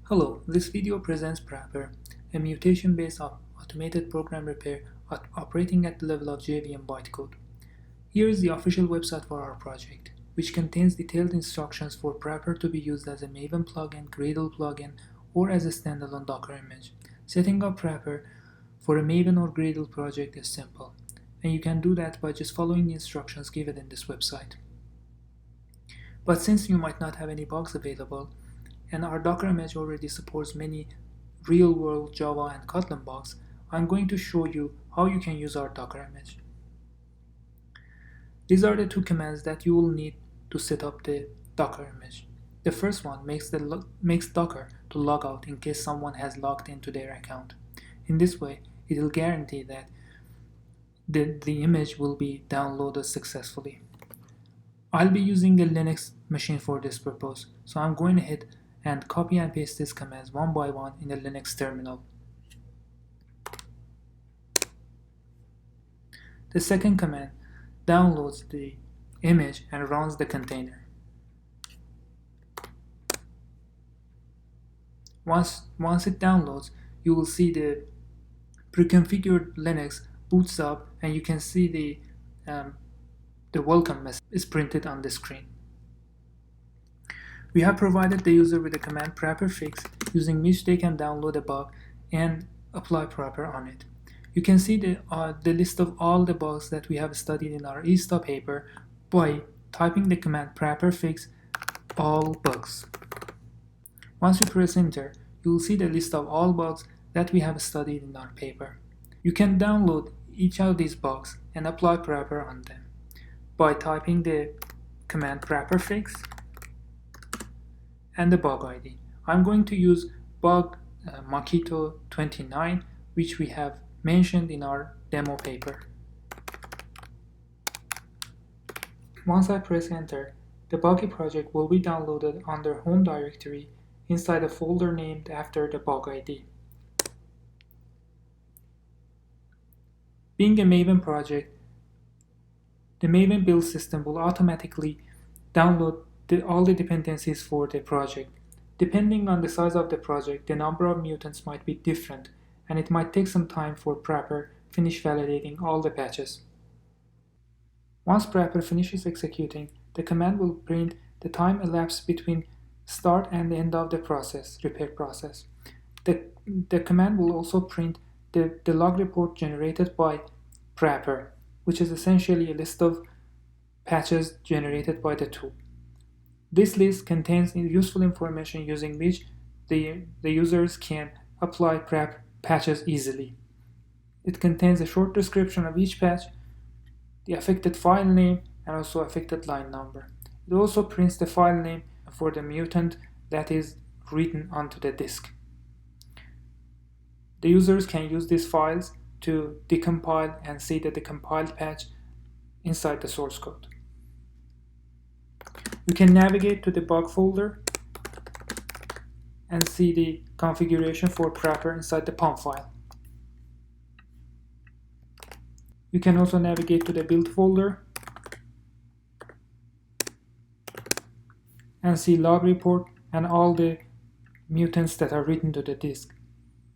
Hello, this video presents PraPR, a mutation-based automated program repair operating at the level of jvm-bytecode. Here is the official website for our project, which contains detailed instructions for PraPR to be used as a Maven plugin, Gradle plugin, or as a standalone Docker image. Setting up PraPR for a Maven or Gradle project is simple, and you can do that by just following the instructions given in this website. But since you might not have any bugs available, and our Docker image already supports many real-world Java and Kotlin bugs, I'm going to show you how you can use our Docker image. These are the two commands that you will need to set up the Docker image. The first one makes Docker to log out in case someone has logged into their account. In this way, it will guarantee that the image will be downloaded successfully. I'll be using a Linux machine for this purpose, so I'm going ahead and copy and paste these commands one by one in the Linux terminal. The second command downloads the image and runs the container. Once it downloads, you will see the pre-configured Linux boots up, and you can see the welcome message is printed on the screen. We have provided the user with the command PraPR fix, using which they can download a bug and apply PraPR on it. You can see the list of all the bugs that we have studied in our ESTA paper by typing the command PraPR fix all bugs. Once you press enter, you will see the list of all bugs that we have studied in our paper. You can download each of these bugs and apply PraPR on them by typing the command PraPR fix and the bug ID. I'm going to use bug Makito 29, which we have mentioned in our demo paper. Once I press enter, the buggy project will be downloaded under home directory inside a folder named after the bug ID. Being a Maven project, the Maven build system will automatically download all the dependencies for the project. Depending on the size of the project, the number of mutants might be different, and it might take some time for PraPR finish validating all the patches. Once PraPR finishes executing, the command will print the time elapsed between start and end of the repair process. The command will also print the log report generated by PraPR, which is essentially a list of patches generated by the tool. This list contains useful information using which the users can apply patches easily. It contains a short description of each patch, the affected file name, and also affected line number. It also prints the file name for the mutant that is written onto the disk. The users can use these files to decompile and see the decompiled patch inside the source code. You can navigate to the bug folder and see the configuration for PraPR inside the POM file. You can also navigate to the build folder and see log report and all the mutants that are written to the disk.